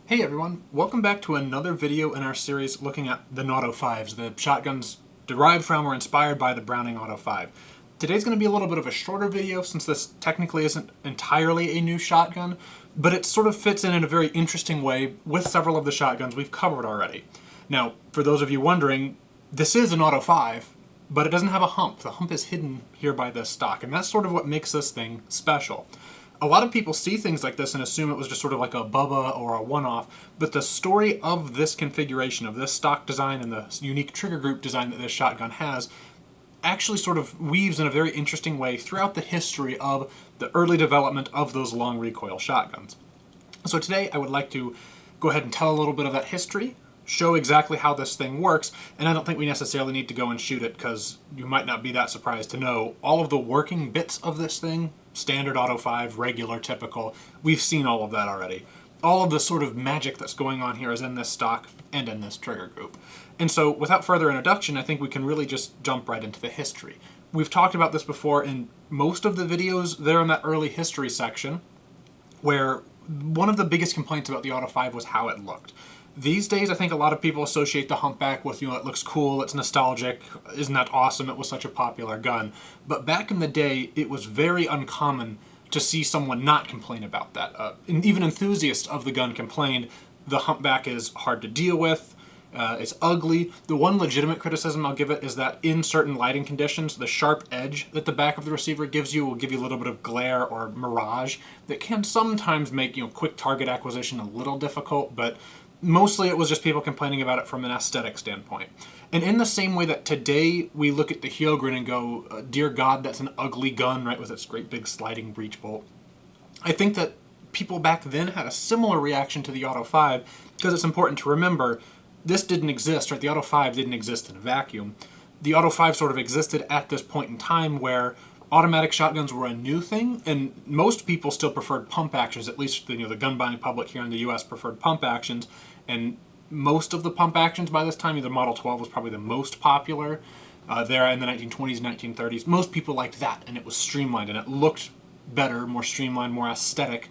Hey everyone, welcome back to another video in our series looking at the Auto 5s, the shotguns derived from or inspired by the Browning Auto 5. Today's going to be a little bit of a shorter video since this technically isn't entirely a new shotgun, but it sort of fits in a very interesting way with several of the shotguns we've covered already. Now, for those of you wondering, this is an Auto 5, but it doesn't have a hump. The hump is hidden here by this stock, and that's sort of what makes this thing special. A lot of people see things like this and assume it was just sort of like a Bubba or a one-off, but the story of this configuration, of this stock design and the unique trigger group design that this shotgun has, actually sort of weaves in a very interesting way throughout the history of the early development of those long recoil shotguns. So today I would like to go ahead and tell a little bit of that history, show exactly how this thing works, and I don't think we necessarily need to go and shoot it because you might not be that surprised to know all of the working bits of this thing, standard Auto 5, regular, typical, we've seen all of that already. All of the sort of magic that's going on here is in this stock and in this trigger group. And so without further introduction, I think we can really just jump right into the history. We've talked about this before in most of the videos there in that early history section, where one of the biggest complaints about the Auto 5 was how it looked. These days, I think a lot of people associate the Humpback with, it looks cool, it's nostalgic, isn't that awesome, it was such a popular gun. But back in the day, it was very uncommon to see someone not complain about that. And even enthusiasts of the gun complained the Humpback is hard to deal with, it's ugly. The one legitimate criticism I'll give it is that in certain lighting conditions, the sharp edge that the back of the receiver gives you will give you a little bit of glare or mirage that can sometimes make quick target acquisition a little difficult, but mostly it was just people complaining about it from an aesthetic standpoint. And in the same way that today we look at the Hyogrin and go, dear God, that's an ugly gun, right, with its great big sliding breech bolt, I think that people back then had a similar reaction to the Auto 5 because it's important to remember this didn't exist, right? The Auto 5 didn't exist in a vacuum. The Auto 5 sort of existed at this point in time where automatic shotguns were a new thing, and most people still preferred pump actions. At least the gun buying public here in the U.S. preferred pump actions, and most of the pump actions by this time, the Model 12 was probably the most popular there in the 1920s, 1930s. Most people liked that, and it was streamlined, and it looked better, more streamlined, more aesthetic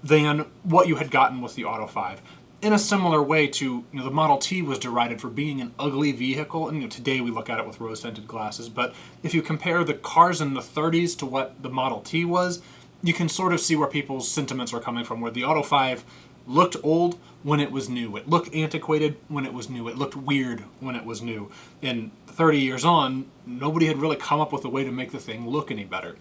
than what you had gotten with the Auto 5. In a similar way to, the Model T was derided for being an ugly vehicle, and today we look at it with rose-tinted glasses, but if you compare the cars in the 30s to what the Model T was, you can sort of see where people's sentiments are coming from, where the Auto 5 looked old when it was new, it looked antiquated when it was new, it looked weird when it was new, and 30 years on, nobody had really come up with a way to make the thing look any better.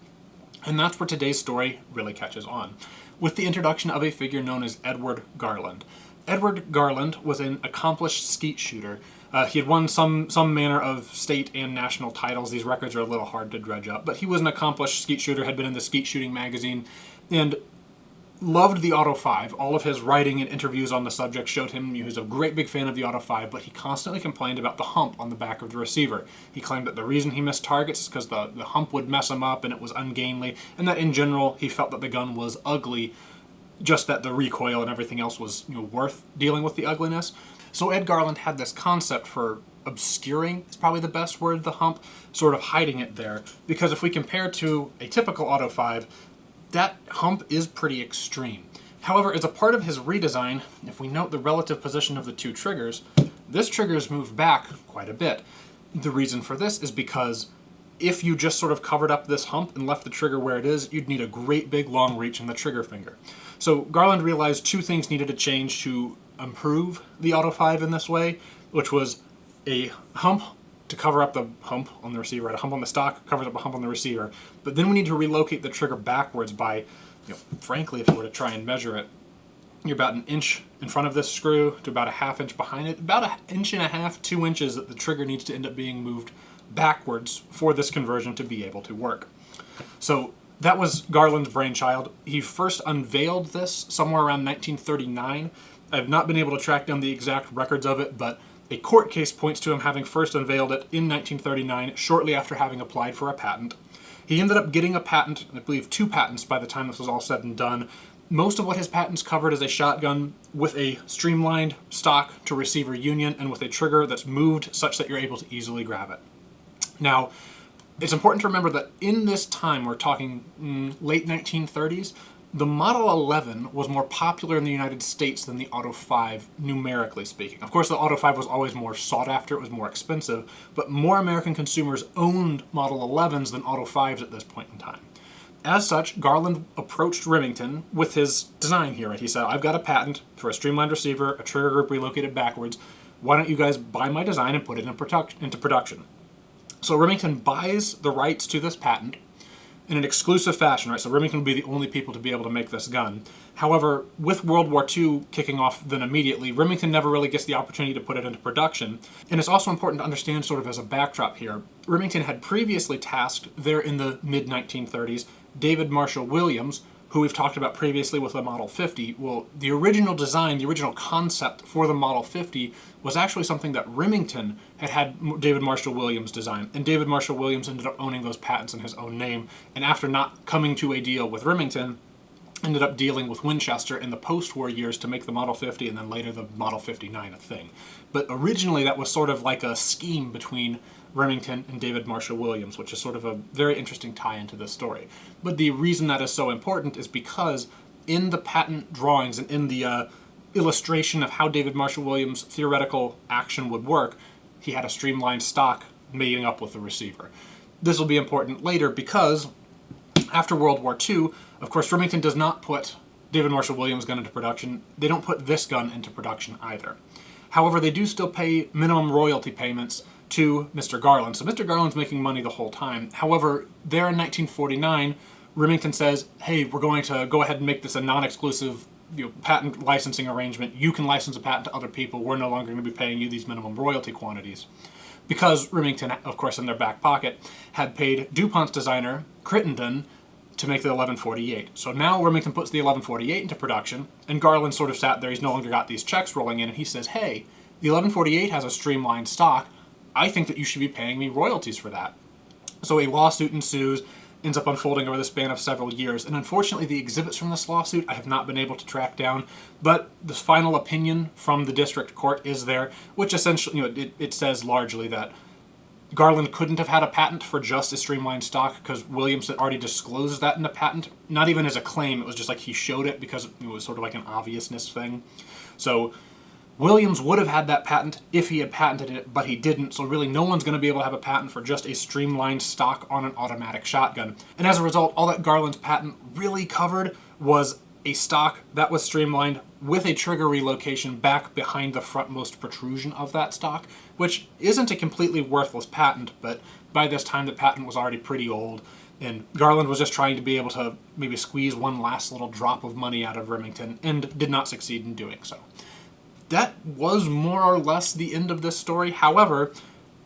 And that's where today's story really catches on, with the introduction of a figure known as Edward Garland. Edward Garland was an accomplished skeet shooter. He had won some manner of state and national titles. These records are a little hard to dredge up, but he was an accomplished skeet shooter, had been in the Skeet Shooting magazine, and loved the Auto 5. All of his writing and interviews on the subject showed him he was a great big fan of the Auto 5, but he constantly complained about the hump on the back of the receiver. He claimed that the reason he missed targets is because the hump would mess him up and it was ungainly, and that in general he felt that the gun was ugly, just that the recoil and everything else was worth dealing with the ugliness. So Ed Garland had this concept for obscuring, is probably the best word, the hump, sort of hiding it there. Because if we compare to a typical Auto 5, that hump is pretty extreme. However, as a part of his redesign, if we note the relative position of the two triggers, this trigger is moved back quite a bit. The reason for this is because if you just sort of covered up this hump and left the trigger where it is, you'd need a great big long reach in the trigger finger. So Garland realized two things needed to change to improve the Auto 5 in this way, which was a hump to cover up the hump on the receiver, right? A hump on the stock covers up a hump on the receiver. But then we need to relocate the trigger backwards by, frankly, if you were to try and measure it, you're about an inch in front of this screw to about a half inch behind it, about an inch and a half, 2 inches that the trigger needs to end up being moved backwards for this conversion to be able to work. So that was Garland's brainchild. He first unveiled this somewhere around 1939. I've not been able to track down the exact records of it, but a court case points to him having first unveiled it in 1939, shortly after having applied for a patent. He ended up getting a patent, I believe 2 patents by the time this was all said and done. Most of what his patents covered is a shotgun with a streamlined stock to receiver union and with a trigger that's moved such that you're able to easily grab it. Now, it's important to remember that in this time, we're talking late 1930s, The Model 11 was more popular in the United States than the Auto 5, numerically speaking. Of course, the Auto 5 was always more sought after, it was more expensive, but more American consumers owned Model 11s than Auto 5s at this point in time. As such, Garland approached Remington with his design here. Right? He said, I've got a patent for a streamlined receiver, a trigger group relocated backwards. Why don't you guys buy my design and put it into production? So Remington buys the rights to this patent in an exclusive fashion, right? So Remington will be the only people to be able to make this gun. However, with World War II kicking off then immediately, Remington never really gets the opportunity to put it into production. And it's also important to understand sort of as a backdrop here, Remington had previously tasked there in the mid-1930s David Marshall Williams, who we've talked about previously with the Model 50. Well, the original design, the original concept for the Model 50 was actually something that Remington had David Marshall Williams design. And David Marshall Williams ended up owning those patents in his own name. And after not coming to a deal with Remington, ended up dealing with Winchester in the post-war years to make the Model 50 and then later the Model 59 a thing. But originally that was sort of like a scheme between Remington and David Marshall Williams, which is sort of a very interesting tie into this story. But the reason that is so important is because in the patent drawings and in the illustration of how David Marshall Williams' theoretical action would work, he had a streamlined stock mating up with the receiver. This will be important later because after World War II, of course, Remington does not put David Marshall Williams' gun into production. They don't put this gun into production either. However, they do still pay minimum royalty payments to Mr. Garland. So Mr. Garland's making money the whole time. However, there in 1949, Remington says, hey, we're going to go ahead and make this a non-exclusive patent licensing arrangement. You can license a patent to other people. We're no longer going to be paying you these minimum royalty quantities. Because Remington, of course, in their back pocket, had paid Dupont's designer, Crittendon, to make the 1148. So now Remington puts the 1148 into production, and Garland sort of sat there. He's no longer got these checks rolling in, and he says, hey, the 1148 has a streamlined stock. I think that you should be paying me royalties for that. So a lawsuit ensues, ends up unfolding over the span of several years, and unfortunately the exhibits from this lawsuit I have not been able to track down, but the final opinion from the district court is there, which essentially, it says largely that Garland couldn't have had a patent for just a streamlined stock because Williams had already disclosed that in the patent, not even as a claim, it was just like he showed it because it was sort of like an obviousness thing. So Williams would have had that patent if he had patented it, but he didn't, so really no one's going to be able to have a patent for just a streamlined stock on an automatic shotgun. And as a result, all that Garland's patent really covered was a stock that was streamlined with a trigger relocation back behind the frontmost protrusion of that stock, which isn't a completely worthless patent, but by this time the patent was already pretty old, and Garland was just trying to be able to maybe squeeze one last little drop of money out of Remington, and did not succeed in doing so. That was more or less the end of this story. However,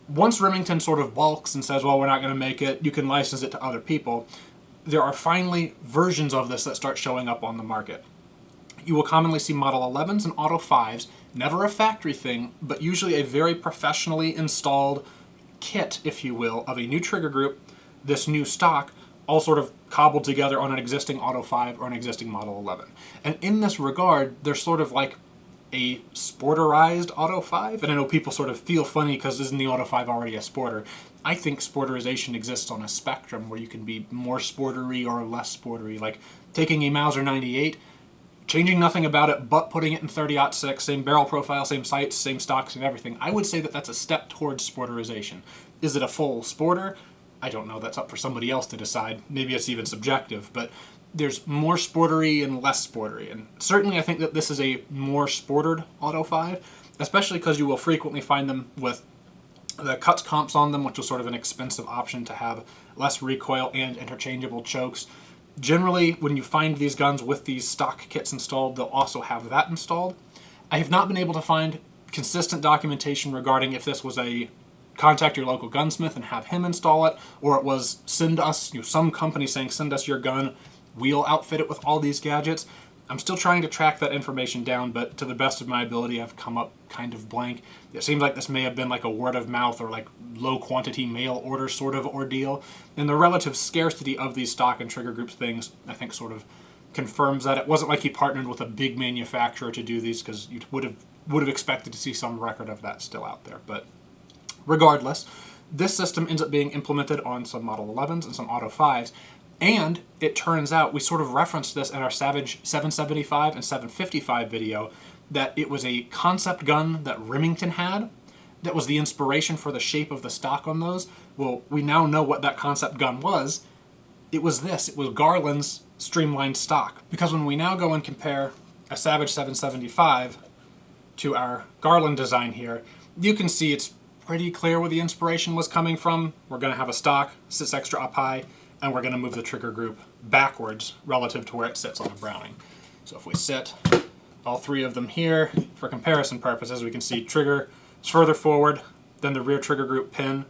once Remington sort of balks and says, well, we're not going to make it, you can license it to other people, there are finally versions of this that start showing up on the market. You will commonly see Model 11s and Auto 5s, never a factory thing, but usually a very professionally installed kit, if you will, of a new trigger group, this new stock, all sort of cobbled together on an existing Auto 5 or an existing Model 11. And in this regard, they're sort of like a sporterized Auto 5, and I know people sort of feel funny because isn't the Auto 5 already a sporter? I think sporterization exists on a spectrum where you can be more sportery or less sportery, like taking a Mauser 98, changing nothing about it but putting it in 30-06, same barrel profile, same sights, same stocks and everything. I would say that that's a step towards sporterization. Is it a full sporter? I don't know, that's up for somebody else to decide. Maybe it's even subjective, but there's more sportery and less sportery. And certainly I think that this is a more sportered Auto 5, especially because you will frequently find them with the cuts comps on them, which was sort of an expensive option to have less recoil and interchangeable chokes. Generally, when you find these guns with these stock kits installed, they'll also have that installed. I have not been able to find consistent documentation regarding if this was a contact your local gunsmith and have him install it, or it was send us, some company saying send us your gun, we'll outfit it with all these gadgets. I'm still trying to track that information down, but to the best of my ability, I've come up kind of blank. It seems like this may have been like a word of mouth or like low quantity mail order sort of ordeal. And the relative scarcity of these stock and trigger groups things, I think sort of confirms that. It wasn't like he partnered with a big manufacturer to do these, because you would have expected to see some record of that still out there. But regardless, this system ends up being implemented on some Model 11s and some Auto 5s. And it turns out, we sort of referenced this in our Savage 775 and 755 video, that it was a concept gun that Remington had that was the inspiration for the shape of the stock on those. Well, we now know what that concept gun was. It was this. It was Garland's streamlined stock. Because when we now go and compare a Savage 775 to our Garland design here, you can see it's pretty clear where the inspiration was coming from. We're going to have a stock, sits extra up high, and we're going to move the trigger group backwards relative to where it sits on the Browning. So if we sit all three of them here, for comparison purposes, we can see trigger is further forward than the rear trigger group pin.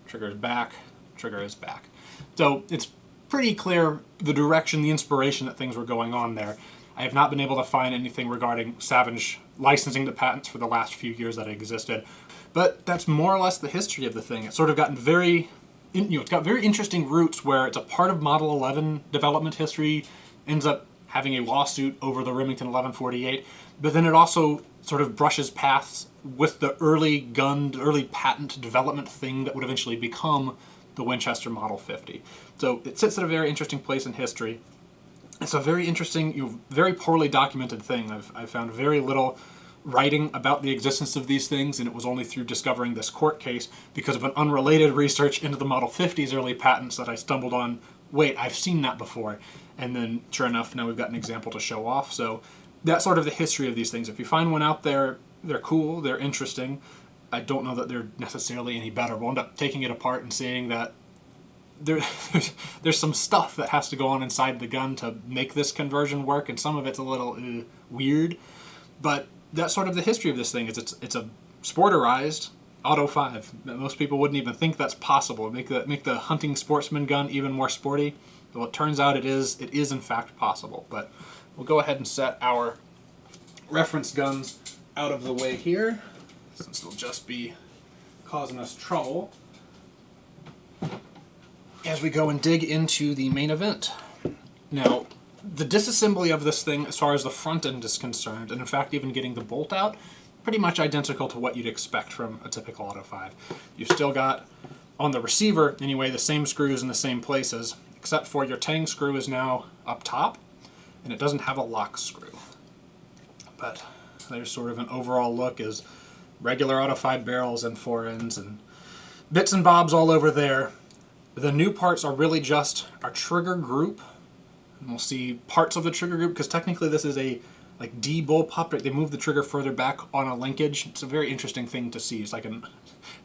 Trigger is back, trigger is back. So it's pretty clear the direction, the inspiration that things were going on there. I have not been able to find anything regarding Savage licensing the patents for the last few years that it existed. But that's more or less the history of the thing. It's sort of gotten it's got very interesting roots where it's a part of Model 11 development history, ends up having a lawsuit over the Remington 1148, but then it also sort of brushes paths with the early patent development thing that would eventually become the Winchester Model 50. So it sits at a very interesting place in history. It's a very interesting, very poorly documented thing. I've found very little writing about the existence of these things, and it was only through discovering this court case because of an unrelated research into the Model 50's early patents that I stumbled on, wait, I've seen that before. And then, sure enough, now we've got an example to show off. So that's sort of the history of these things. If you find one out there, they're cool, they're interesting. I don't know that they're necessarily any better. We'll end up taking it apart and seeing that there's some stuff that has to go on inside the gun to make this conversion work, and some of it's a little weird. But that's sort of the history of this thing. It's a sporterized Auto 5. Most people wouldn't even think that's possible. Make the hunting sportsman gun even more sporty. Well, it turns out it is in fact possible. But we'll go ahead and set our reference guns out of the way here, since they'll just be causing us trouble as we go and dig into the main event. Now, the disassembly of this thing, as far as the front end is concerned, and in fact even getting the bolt out, pretty much identical to what you'd expect from a typical Auto 5. You've still got, on the receiver anyway, the same screws in the same places, except for your tang screw is now up top, and it doesn't have a lock screw. But there's sort of an overall look as regular Auto 5 barrels and fore ends and bits and bobs all over there. The new parts are really just our trigger group. And we'll see parts of the trigger group, because technically this is a de-bullpup. They move the trigger further back on a linkage. It's a very interesting thing to see. It's like it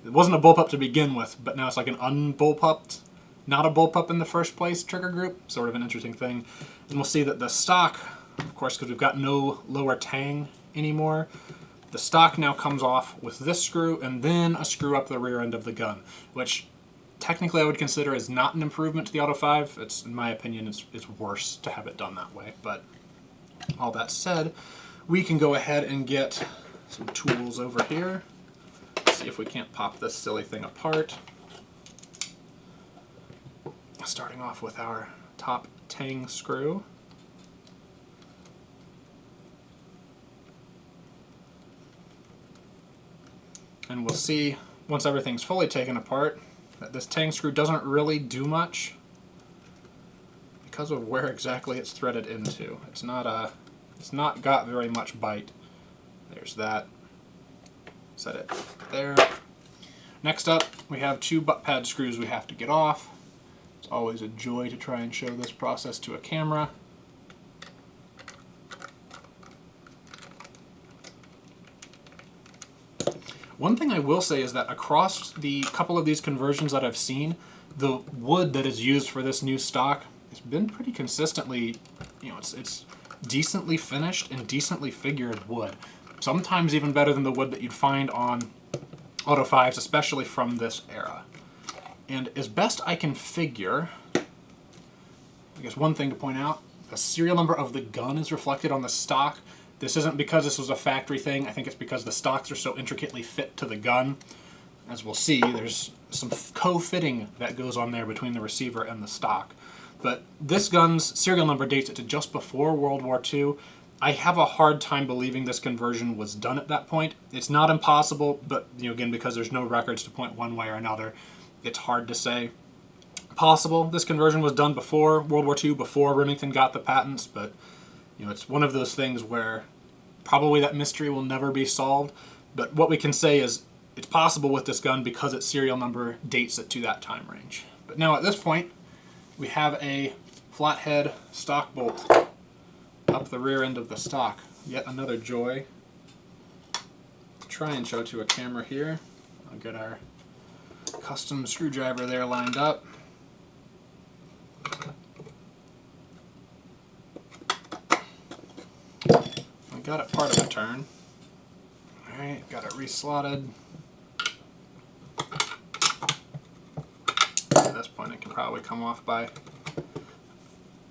wasn't a bullpup to begin with, but now it's like an unbullpupped, not a bullpup in the first place trigger group. Sort of an interesting thing. And we'll see that the stock, of course, because we've got no lower tang anymore, the stock now comes off with this screw and then a screw up the rear end of the gun, which technically I would consider is not an improvement to the Auto 5. It's, in my opinion, it's worse to have it done that way. But all that said, we can go ahead and get some tools over here. See if we can't pop this silly thing apart. Starting off with our top tang screw. And we'll see, once everything's fully taken apart, that this tang screw doesn't really do much because of where exactly it's threaded into. It's not got very much bite. There's that. Set it there. Next up, we have two butt pad screws we have to get off. It's always a joy to try and show this process to a camera. One thing I will say is that across the couple of these conversions that I've seen, the wood that is used for this new stock has been pretty consistently, it's decently finished and decently figured wood. Sometimes even better than the wood that you'd find on Auto 5s, especially from this era. And as best I can figure, I guess one thing to point out, the serial number of the gun is reflected on the stock. This isn't because this was a factory thing. I think it's because the stocks are so intricately fit to the gun. As we'll see, there's some co-fitting that goes on there between the receiver and the stock. But this gun's serial number dates it to just before World War II. I have a hard time believing this conversion was done at that point. It's not impossible, but again, because there's no records to point one way or another, it's hard to say. Possible. This conversion was done before World War II, before Remington got the patents, but you know, it's one of those things where probably that mystery will never be solved. But what we can say is it's possible with this gun because its serial number dates it to that time range. But now at this point, we have a flathead stock bolt up the rear end of the stock. Yet another joy. Try and show to a camera here. I'll get our custom screwdriver there lined up. I got it part of a turn. Alright, got it reslotted. At this point it can probably come off by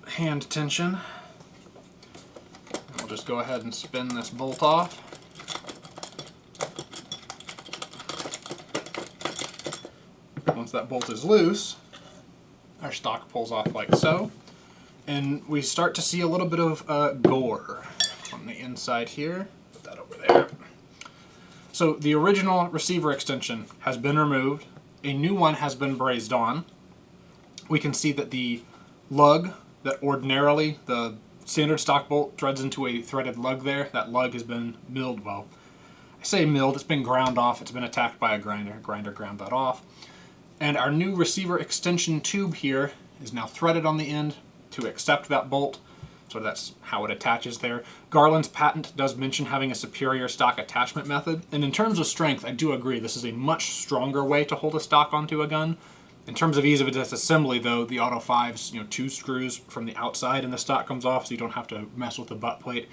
hand tension. We'll just go ahead and spin this bolt off. Once that bolt is loose, our stock pulls off like so, and we start to see a little bit of gore on the inside here. Put that over there. So the original receiver extension has been removed. A new one has been brazed on. We can see that the lug that ordinarily the standard stock bolt threads into a threaded lug there, that lug has been milled. Well, I say milled, it's been ground off. It's been attacked by a grinder. Grinder ground that off. And our new receiver extension tube here is now threaded on the end to accept that bolt. So that's how it attaches there. Garland's patent does mention having a superior stock attachment method. And in terms of strength, I do agree this is a much stronger way to hold a stock onto a gun. In terms of ease of disassembly, though, the Auto 5's 2 screws from the outside and the stock comes off, so you don't have to mess with the butt plate.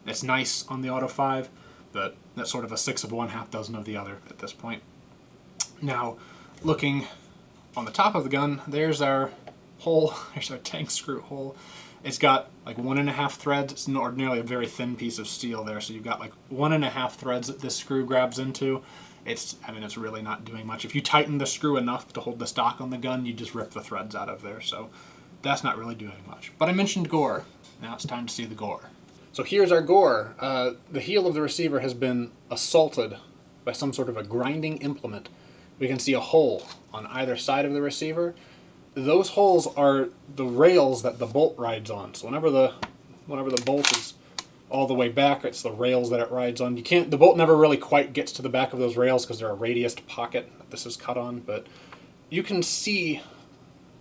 It's nice on the Auto 5, but that's sort of a 6 of one, half dozen of the other at this point. Now, looking on the top of the gun, there's our hole, there's our tank screw hole. It's got like 1.5 threads. It's ordinarily a very thin piece of steel there, so you've got like 1.5 threads that this screw grabs into. It's really not doing much. If you tighten the screw enough to hold the stock on the gun, you just rip the threads out of there, so that's not really doing much. But I mentioned gore. Now it's time to see the gore. So here's our gore. The heel of the receiver has been assaulted by some sort of a grinding implement. We can see a hole on either side of the receiver. Those holes are the rails that the bolt rides on. So whenever the bolt is all the way back, it's the rails that it rides on. The bolt never really quite gets to the back of those rails because they're a radiused pocket that this is cut on, but you can see,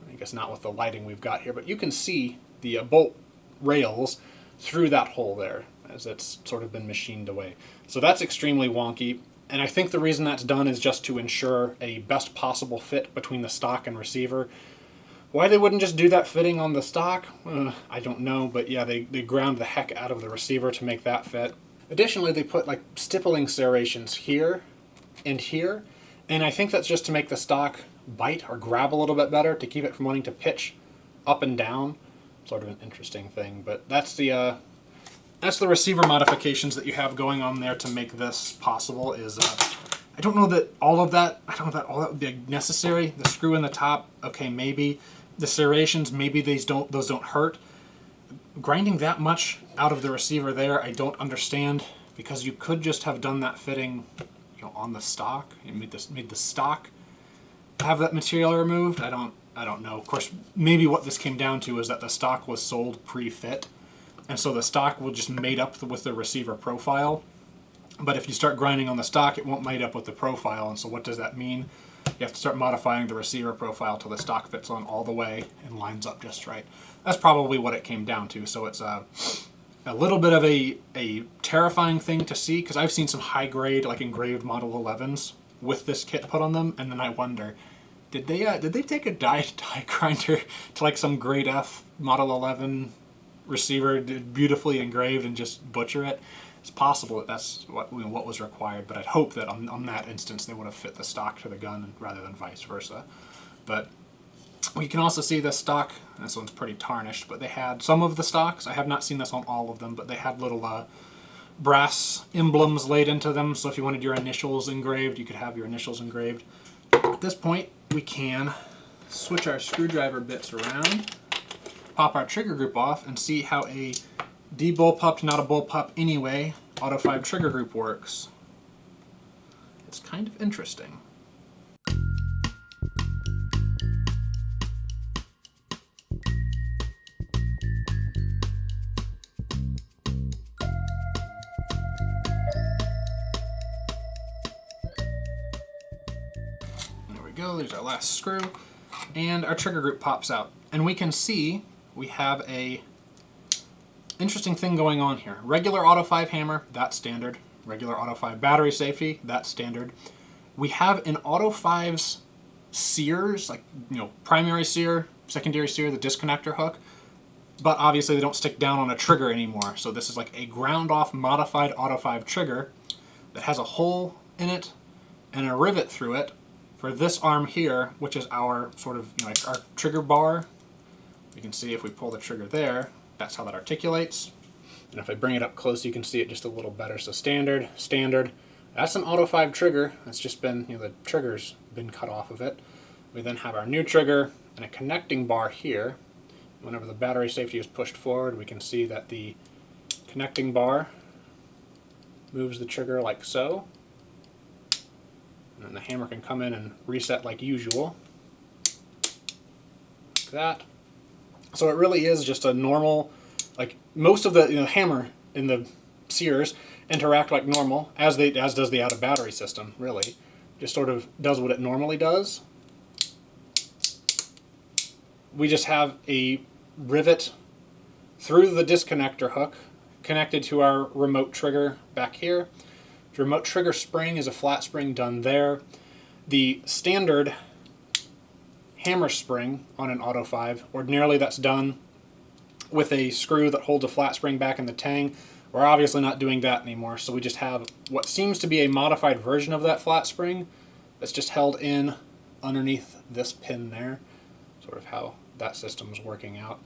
I guess not with the lighting we've got here, but you can see the bolt rails through that hole there as it's sort of been machined away. So that's extremely wonky. And I think the reason that's done is just to ensure a best possible fit between the stock and receiver. Why they wouldn't just do that fitting on the stock, I don't know, but yeah, they ground the heck out of the receiver to make that fit. Additionally, they put like stippling serrations here and here, and I think that's just to make the stock bite or grab a little bit better, to keep it from wanting to pitch up and down. Sort of an interesting thing, but that's the receiver modifications that you have going on there to make this possible. I don't know that all of that would be necessary. The screw in the top, okay, maybe. The serrations, maybe those don't hurt. Grinding that much out of the receiver there, I don't understand, because you could just have done that fitting, on the stock. You made the stock have that material removed. I don't know. Of course, maybe what this came down to is that the stock was sold pre-fit, and so the stock will just mate up with the receiver profile. But if you start grinding on the stock, it won't mate up with the profile, and so what does that mean? You have to start modifying the receiver profile till the stock fits on all the way and lines up just right. That's probably what it came down to. So it's a little bit of a terrifying thing to see, because I've seen some high-grade, like engraved Model 11s with this kit put on them, and then I wonder, did they take a die grinder to like some grade F Model 11 receiver, beautifully engraved, and just butcher it? It's possible that that's what was required, but I'd hope that on that instance they would have fit the stock to the gun rather than vice versa. But we can also see the stock, this one's pretty tarnished, but they had some of the stocks, I have not seen this on all of them, but they had little brass emblems laid into them, so if you wanted your initials engraved, you could have your initials engraved. At this point, we can switch our screwdriver bits around, pop our trigger group off, and see how a de-bullpup, not a bullpup anyway, Auto 5 trigger group works. It's kind of interesting. we go, there's our last screw, and our trigger group pops out. And we can see we have a interesting thing going on here. Regular Auto 5 hammer, that's standard. Regular Auto 5 battery safety, that's standard. We have in Auto 5's sears, like, you know, primary sear, secondary sear, the disconnector hook, but obviously they don't stick down on a trigger anymore. So this is like a ground off modified Auto 5 trigger that has a hole in it and a rivet through it for this arm here, which is our sort of, you know, like our trigger bar. You can see if we pull the trigger there, that's how that articulates. And if I bring it up close, you can see it just a little better. So standard. That's an Auto 5 trigger. That's just been, you know, the trigger's been cut off of it. We then have our new trigger and a connecting bar here. Whenever the battery safety is pushed forward, we can see that the connecting bar moves the trigger like so. And then the hammer can come in and reset like usual. Like that. So it really is just a normal, like most of the, you know, hammer in the sears interact like normal, as does the out of battery system, really. Just sort of does what it normally does. We just have a rivet through the disconnector hook connected to our remote trigger back here. The remote trigger spring is a flat spring done there. The standard hammer spring on an Auto 5, ordinarily that's done with a screw that holds a flat spring back in the tang. We're obviously not doing that anymore, so we just have what seems to be a modified version of that flat spring that's just held in underneath this pin there, sort of how that system's working out.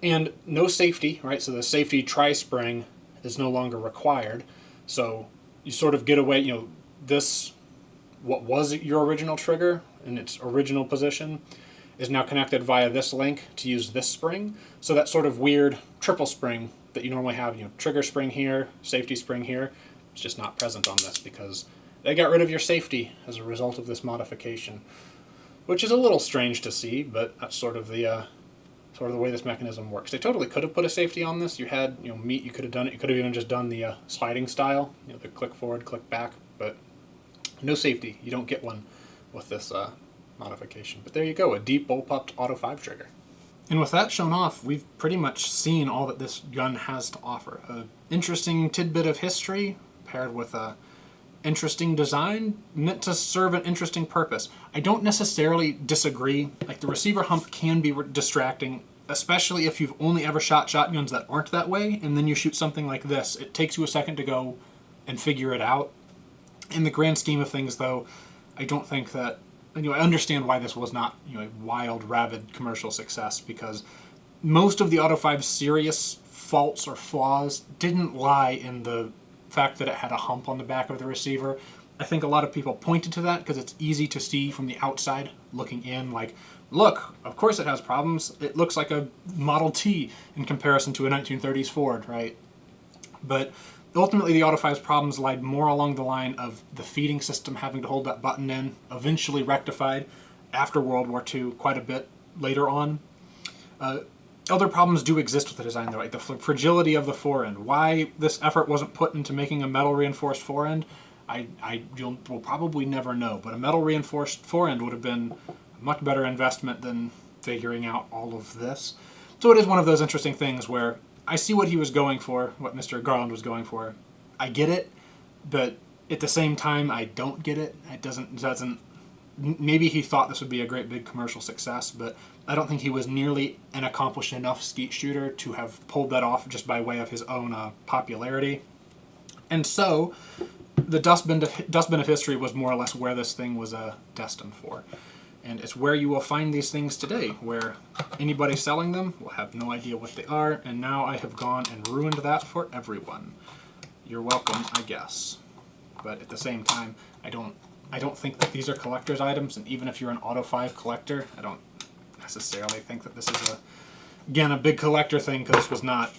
And no safety, right? So the safety tri-spring is no longer required. So you sort of get away, you know, this, what was your original trigger in its original position, is now connected via this link to use this spring. So that sort of weird triple spring that you normally have, you know, trigger spring here, safety spring here, it's just not present on this because they got rid of your safety as a result of this modification, which is a little strange to see, but that's sort of the way this mechanism works. They totally could have put a safety on this. You had, you know, meat, you could have done it. You could have even just done the sliding style, you know, the click forward, click back, but no safety. You don't get one with this modification. But there you go, a deep bullpup Auto 5 trigger. And with that shown off, we've pretty much seen all that this gun has to offer. An interesting tidbit of history paired with a interesting design meant to serve an interesting purpose. I don't necessarily disagree. Like, the receiver hump can be distracting, especially if you've only ever shot shotguns that aren't that way, and then you shoot something like this. It takes you a second to go and figure it out. In the grand scheme of things, though, I don't think that, you know, I understand why this was not, you know, a wild, rabid commercial success, because most of the Auto 5's serious faults or flaws didn't lie in the fact that it had a hump on the back of the receiver. I think a lot of people pointed to that because it's easy to see from the outside looking in, like, look, of course it has problems. It looks like a Model T in comparison to a 1930s Ford, right? But ultimately the Auto 5's problems lied more along the line of the feeding system having to hold that button in, eventually rectified after World War II quite a bit later on. Other problems do exist with the design, though, like the fragility of the forend. Why this effort wasn't put into making a metal reinforced forend, we'll probably never know. But a metal reinforced forend would have been a much better investment than figuring out all of this. So it is one of those interesting things where I see what he was going for, what Mr. Garland was going for. I get it, but at the same time, I don't get it. It doesn't. Maybe he thought this would be a great big commercial success, but I don't think he was nearly an accomplished enough skeet shooter to have pulled that off just by way of his own popularity. And so the dustbin of history was more or less where this thing was destined for. And it's where you will find these things today, where anybody selling them will have no idea what they are, and now I have gone and ruined that for everyone. You're welcome, I guess. But at the same time, I don't think that these are collector's items, and even if you're an Auto 5 collector, I don't necessarily think that this is a big collector thing, because this was not,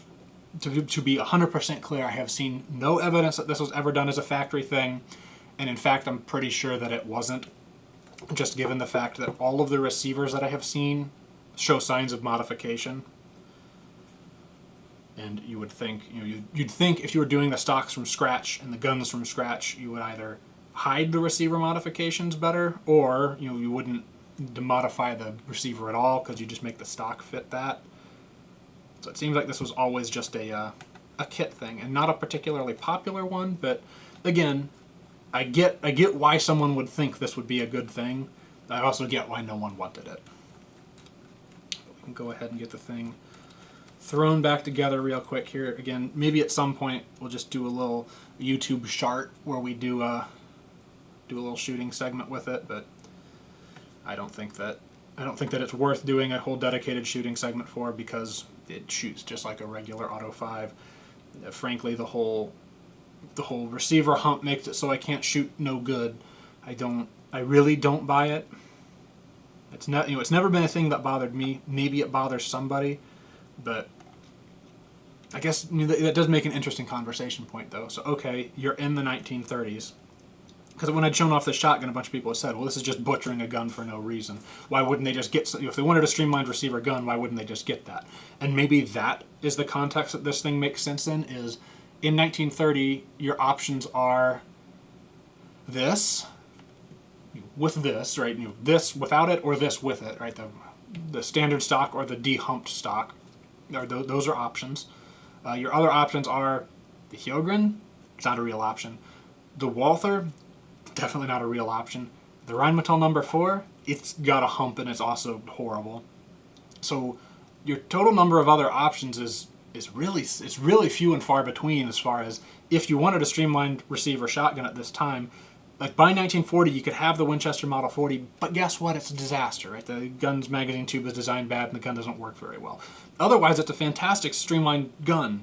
to be 100% clear, I have seen no evidence that this was ever done as a factory thing, and in fact I'm pretty sure that it wasn't, just given the fact that all of the receivers that I have seen show signs of modification. And you would think, you'd think if you were doing the stocks from scratch and the guns from scratch, you would either hide the receiver modifications better, or you wouldn't modify the receiver at all because you just make the stock fit that. So it seems like this was always just a kit thing and not a particularly popular one. But again, I get why someone would think this would be a good thing. I also get why no one wanted it. We can go ahead and get the thing thrown back together real quick here. Again, maybe at some point we'll just do a little YouTube short where we do a little shooting segment with it, but I don't think that it's worth doing a whole dedicated shooting segment for, because it shoots just like a regular Auto 5. Frankly, the whole receiver hump makes it so I can't shoot no good. I really don't buy it. It's not, it's never been a thing that bothered me. Maybe it bothers somebody, but I guess that does make an interesting conversation point, though. So, okay, you're in the 1930s. Because when I'd shown off the shotgun, a bunch of people had said, well, this is just butchering a gun for no reason. Why wouldn't they just get, if they wanted a streamlined receiver gun, why wouldn't they just get that? And maybe that is the context that this thing makes sense in, is in 1930, your options are this, with this, right? This without it, or this with it, right? The standard stock or the de-humped stock. Those are options. Your other options are the Hjorgren, it's not a real option. The Walther, definitely not a real option. The Rheinmetall number 4, it's got a hump and it's also horrible. So your total number of other options is really few and far between, as far as if you wanted a streamlined receiver shotgun at this time. Like by 1940, you could have the Winchester Model 40, but guess what? It's a disaster, right? The gun's magazine tube is designed bad and the gun doesn't work very well. Otherwise, it's a fantastic streamlined gun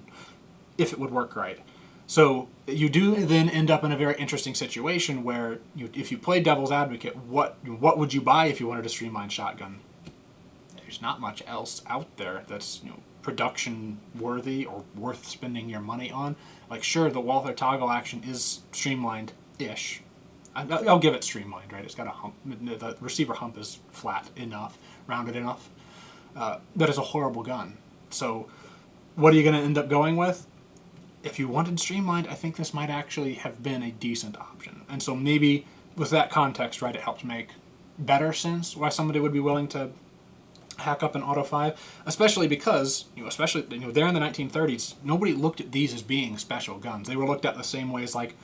if it would work right. So you do then end up in a very interesting situation where, if you play devil's advocate, what would you buy if you wanted a streamlined shotgun? There's not much else out there that's production worthy or worth spending your money on. Like, sure, the Walther toggle action is streamlined-ish. I'll give it streamlined, right? It's got a hump. The receiver hump is flat enough, rounded enough. That is a horrible gun. So what are you going to end up going with? If you wanted streamlined, I think this might actually have been a decent option. And so maybe with that context, right, it helps make better sense why somebody would be willing to hack up an Auto 5, especially because, there in the 1930s, nobody looked at these as being special guns. They were looked at the same way as, like,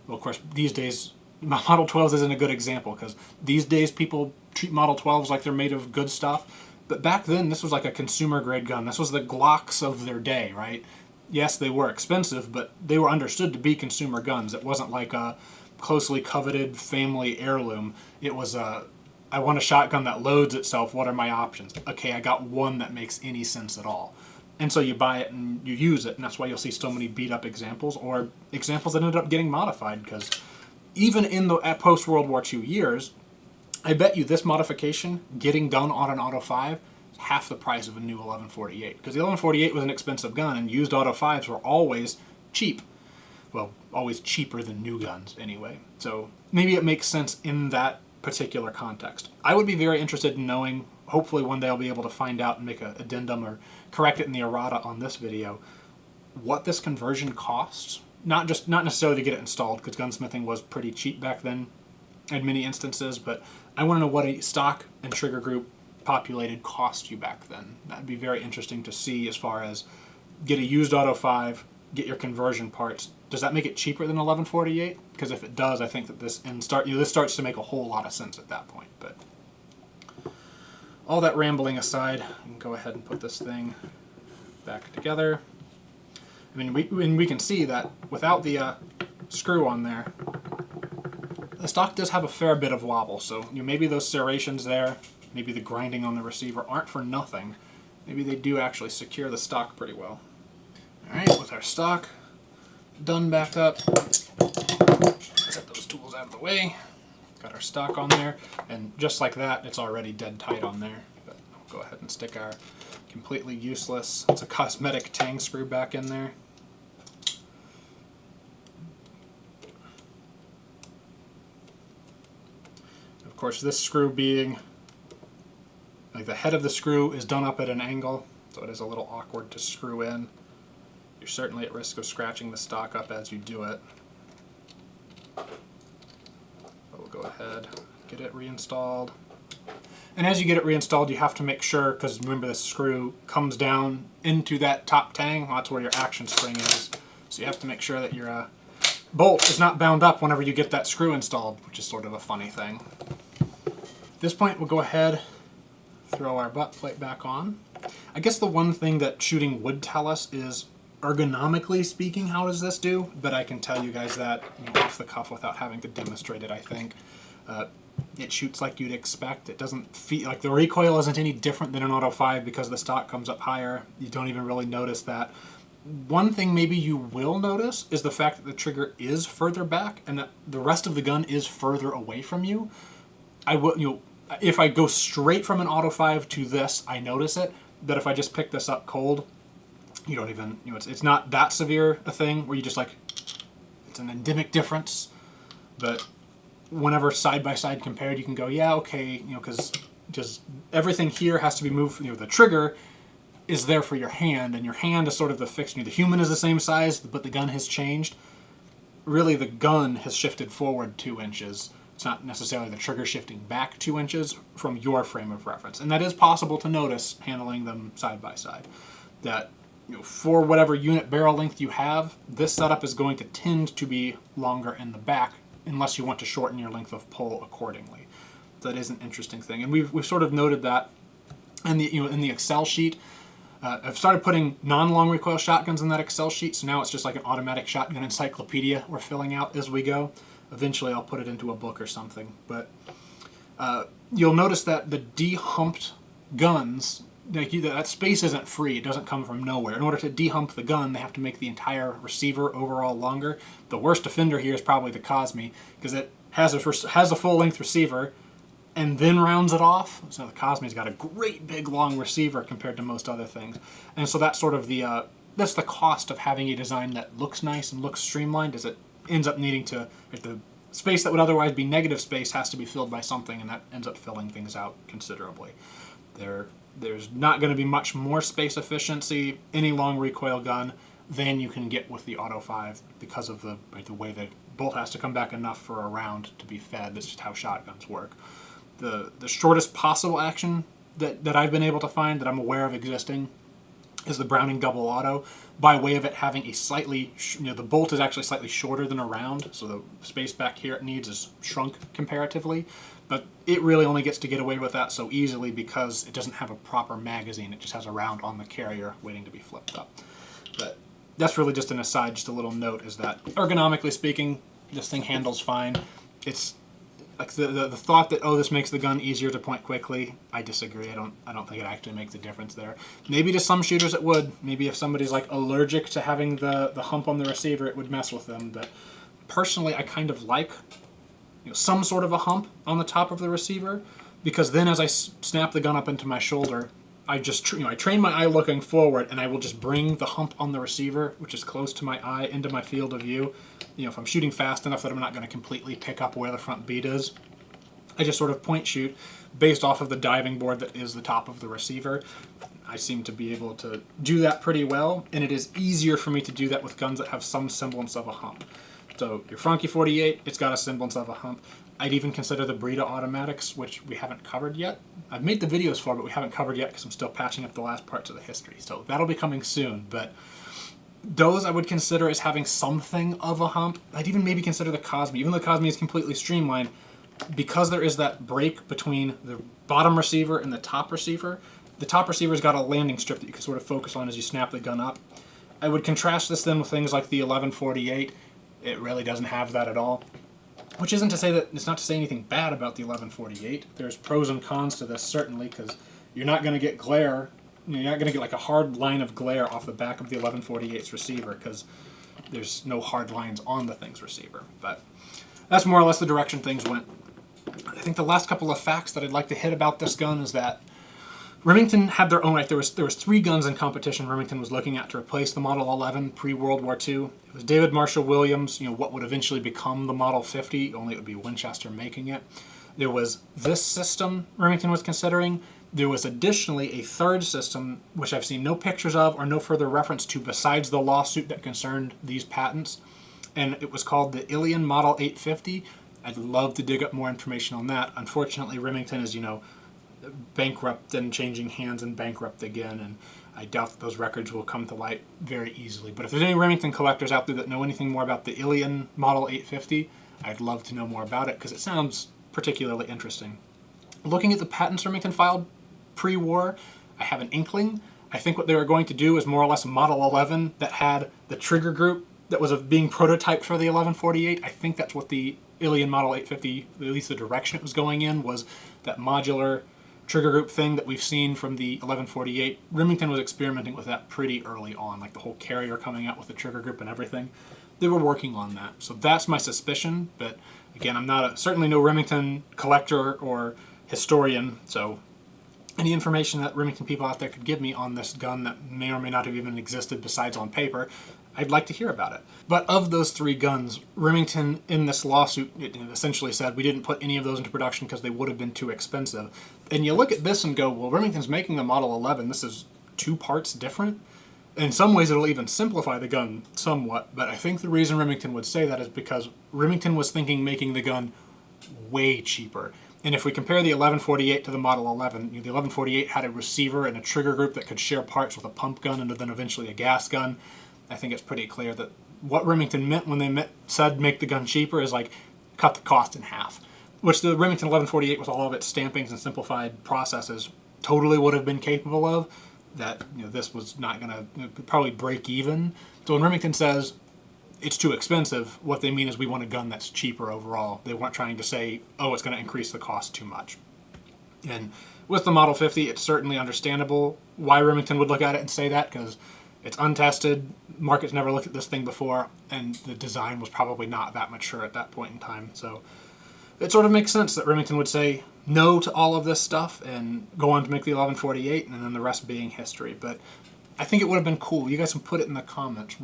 well, of course, these days, Model 12s isn't a good example, because these days people treat Model 12s like they're made of good stuff. But back then, this was like a consumer-grade gun. This was the Glocks of their day, right? Yes, they were expensive, but they were understood to be consumer guns. It wasn't like a closely coveted family heirloom. It was I want a shotgun that loads itself. What are my options? Okay, I got one that makes any sense at all. And so you buy it and you use it, and that's why you'll see so many beat-up examples, or examples that ended up getting modified, because even in the post-World War II years, I bet you this modification getting done on an Auto 5 half the price of a new 1148, because the 1148 was an expensive gun, and used Auto 5s were always cheap. Well, always cheaper than new guns anyway. So maybe it makes sense in that particular context. I would be very interested in knowing, hopefully one day I'll be able to find out and make an addendum or correct it in the errata on this video, what this conversion costs. Not necessarily to get it installed, because gunsmithing was pretty cheap back then in many instances, but I want to know what a stock and trigger group populated cost you back then. That'd be very interesting to see, as far as get a used Auto 5, get your conversion parts. Does that make it cheaper than 1148? Because if it does, I think that this starts to make a whole lot of sense at that point. But all that rambling aside, I can go ahead and put this thing back together. I mean, we can see that without the screw on there, the stock does have a fair bit of wobble. So maybe those serrations there, maybe the grinding on the receiver aren't for nothing. Maybe they do actually secure the stock pretty well. All right, with our stock done back up, set those tools out of the way. Got our stock on there, and just like that, it's already dead tight on there. But we'll go ahead and stick our completely useless, it's a cosmetic tang screw back in there. Of course, this screw being, like, the head of the screw is done up at an angle, so it is a little awkward to screw in. You're certainly at risk of scratching the stock up as you do it. go ahead, get it reinstalled. And as you get it reinstalled, you have to make sure, because remember the screw comes down into that top tang, well, that's where your action spring is. So you have to make sure that your bolt is not bound up whenever you get that screw installed, which is sort of a funny thing. At this point, we'll go ahead, throw our butt plate back on. I guess the one thing that shooting would tell us is, ergonomically speaking, how does this do? But I can tell you guys that off the cuff without having to demonstrate it, I think. It shoots like you'd expect. It doesn't feel like the recoil isn't any different than an Auto 5 because the stock comes up higher. You don't even really notice that. One thing maybe you will notice is the fact that the trigger is further back and that the rest of the gun is further away from you. If I go straight from an Auto 5 to this, I notice it. But if I just pick this up cold, you don't even, it's not that severe a thing where you just like, it's an endemic difference. But whenever side by side compared, you can go, yeah, okay, because just everything here has to be moved. The trigger is there for your hand, and your hand is sort of the fixed. The human is the same size, but the gun has changed. Really, the gun has shifted forward 2 inches. It's not necessarily the trigger shifting back 2 inches from your frame of reference, and that is possible to notice handling them side by side. That for whatever unit barrel length you have, this setup is going to tend to be longer in the back, unless you want to shorten your length of pull accordingly. That is an interesting thing, and we've sort of noted that in the Excel sheet. I've started putting non-long recoil shotguns in that Excel sheet, so now it's just like an automatic shotgun encyclopedia we're filling out as we go. Eventually, I'll put it into a book or something. But you'll notice that the de-humped guns, that space isn't free. It doesn't come from nowhere. In order to de-hump the gun, they have to make the entire receiver overall longer. The worst offender here is probably the Cosmi, because it has a full-length receiver and then rounds it off. So the Cosmi's got a great big long receiver compared to most other things. And so that's sort of that's the cost of having a design that looks nice and looks streamlined, is it ends up needing to, the space that would otherwise be negative space has to be filled by something, and that ends up filling things out considerably. There's not going to be much more space efficiency any long recoil gun than you can get with the Auto 5 because of the way the bolt has to come back enough for a round to be fed. That's just how shotguns work. The shortest possible action that I've been able to find, that I'm aware of existing, is the Browning double auto, by way of it having a slightly, the bolt is actually slightly shorter than a round, so the space back here it needs is shrunk comparatively, but it really only gets to get away with that so easily because it doesn't have a proper magazine. It just has a round on the carrier waiting to be flipped up. But that's really just an aside, just a little note, is that ergonomically speaking, this thing handles fine. It's like the thought that, oh, this makes the gun easier to point quickly, I disagree. I don't think it actually makes a difference there. Maybe to some shooters it would. Maybe if somebody's like allergic to having the hump on the receiver, it would mess with them. But personally, I kind of like some sort of a hump on the top of the receiver, because then as I snap the gun up into my shoulder, I just I train my eye looking forward, and I will just bring the hump on the receiver, which is close to my eye, into my field of view. If I'm shooting fast enough that I'm not going to completely pick up where the front bead is, I just sort of point shoot based off of the diving board that is the top of the receiver. I seem to be able to do that pretty well, and it is easier for me to do that with guns that have some semblance of a hump. So your Franchi 48, it's got a semblance of a hump. I'd even consider the Breda automatics, which we haven't covered yet. I've made the videos for, but we haven't covered yet because I'm still patching up the last parts of the history. So that'll be coming soon, but those I would consider as having something of a hump. I'd even maybe consider the Cosmi. Even though the Cosmi is completely streamlined, because there is that break between the bottom receiver and the top receiver's got a landing strip that you can sort of focus on as you snap the gun up. I would contrast this then with things like the 1148. It really doesn't have that at all. Which isn't to say that, it's not to say anything bad about the 1148. There's pros and cons to this, certainly, because you're not going to get glare. You're not going to get like a hard line of glare off the back of the 1148's receiver, because there's no hard lines on the thing's receiver. But that's more or less the direction things went. I think the last couple of facts that I'd like to hit about this gun is that Remington had their own, there was 3 guns in competition Remington was looking at to replace the Model 11 pre-World War II. It was David Marshall Williams, what would eventually become the Model 50, only it would be Winchester making it. There was this system Remington was considering. There was additionally a third system, which I've seen no pictures of or no further reference to besides the lawsuit that concerned these patents, and it was called the Ilion Model 850. I'd love to dig up more information on that. Unfortunately, Remington is, bankrupt and changing hands and bankrupt again, and I doubt that those records will come to light very easily. But if there's any Remington collectors out there that know anything more about the Ilion Model 850, I'd love to know more about it because it sounds particularly interesting. Looking at the patents Remington filed pre-war, I have an inkling. I think what they were going to do is more or less a Model 11 that had the trigger group that was being prototyped for the 1148. I think that's what the Ilion Model 850, at least the direction it was going in, was that modular trigger group thing that we've seen from the 1148. Remington was experimenting with that pretty early on, like the whole carrier coming out with the trigger group and everything. They were working on that. So that's my suspicion, but again, I'm not certainly no Remington collector or historian, so any information that Remington people out there could give me on this gun that may or may not have even existed besides on paper, I'd like to hear about it. But of those three guns, Remington in this lawsuit essentially said we didn't put any of those into production because they would have been too expensive. And you look at this and go, well, Remington's making the Model 11. This is 2 parts different. In some ways, it'll even simplify the gun somewhat. But I think the reason Remington would say that is because Remington was thinking making the gun way cheaper. And if we compare the 1148 to the Model 11, the 1148 had a receiver and a trigger group that could share parts with a pump gun and then eventually a gas gun. I think it's pretty clear that what Remington meant when they said make the gun cheaper is like cut the cost in half, which the Remington 1148 with all of its stampings and simplified processes totally would have been capable of. That this was not going to probably break even. So when Remington says it's too expensive, what they mean is we want a gun that's cheaper overall. They weren't trying to say, oh, it's going to increase the cost too much. And with the Model 50, it's certainly understandable why Remington would look at it and say that, because it's untested, market's never looked at this thing before, and the design was probably not that mature at that point in time. So it sort of makes sense that Remington would say no to all of this stuff and go on to make the 1148, and then the rest being history. But I think it would have been cool. You guys can put it in the comments.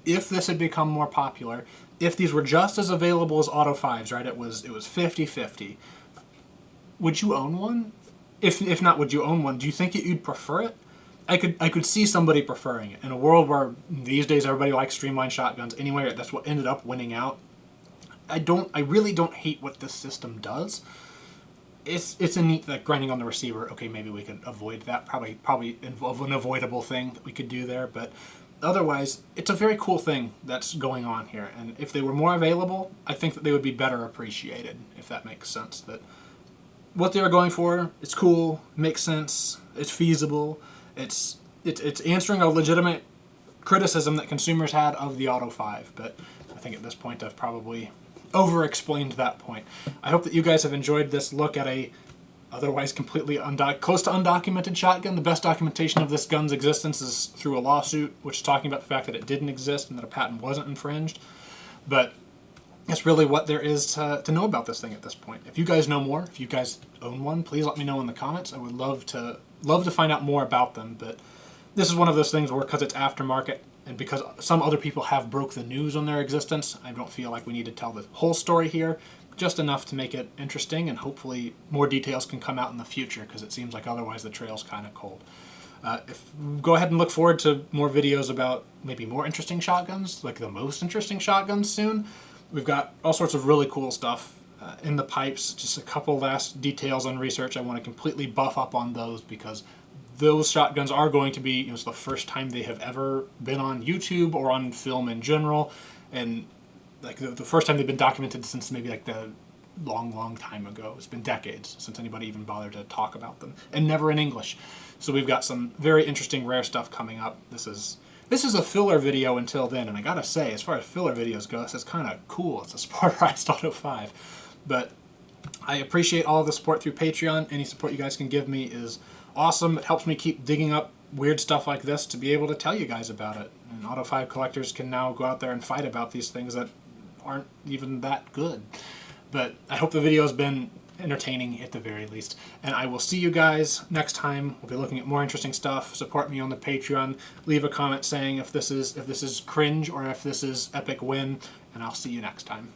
If this had become more popular, if these were just as available as Auto 5s, right? It was 50-50. Would you own one? If not, would you own one? Do you think you'd prefer it? I could see somebody preferring it in a world where these days everybody likes streamlined shotguns anyway. That's what ended up winning out. I really don't hate what this system does. It's a neat, like, grinding on the receiver. Okay, maybe we could avoid that. Probably an avoidable thing that we could do there, but otherwise, it's a very cool thing that's going on here. And if they were more available, I think that they would be better appreciated, if that makes sense. That what they were going for, it's cool, makes sense, it's feasible. It's answering a legitimate criticism that consumers had of the Auto 5, but I think at this point I've probably over-explained that point. I hope that you guys have enjoyed this look at a otherwise completely close to undocumented shotgun. The best documentation of this gun's existence is through a lawsuit, which is talking about the fact that it didn't exist and that a patent wasn't infringed. But it's really what there is to know about this thing at this point. If you guys know more, if you guys own one, please let me know in the comments. I would love to find out more about them. But this is one of those things where, because it's aftermarket and because some other people have broke the news on their existence, I don't feel like we need to tell the whole story here. Just enough to make it interesting, and hopefully more details can come out in the future, because it seems like otherwise the trail's kind of cold. Go ahead and look forward to more videos about maybe more interesting shotguns, like the most interesting shotguns soon. We've got all sorts of really cool stuff in the pipes. Just a couple last details on research. I want to completely buff up on those, because those shotguns are going to be, it's the first time they have ever been on YouTube or on film in general, and like the first time they've been documented since maybe like the long time ago. It's been decades since anybody even bothered to talk about them, and never in English. So we've got some very interesting rare stuff coming up. This is a filler video until then, and I gotta say, as far as filler videos go, this is kind of cool. It's a Sporterized Auto 5. But I appreciate all the support through Patreon. Any support you guys can give me is awesome. It helps me keep digging up weird stuff like this to be able to tell you guys about it. And Auto 5 collectors can now go out there and fight about these things that aren't even that good. But I hope the video has been entertaining at the very least. And I will see you guys next time. We'll be looking at more interesting stuff. Support me on the Patreon. Leave a comment saying if this is cringe or if this is epic win, and I'll see you next time.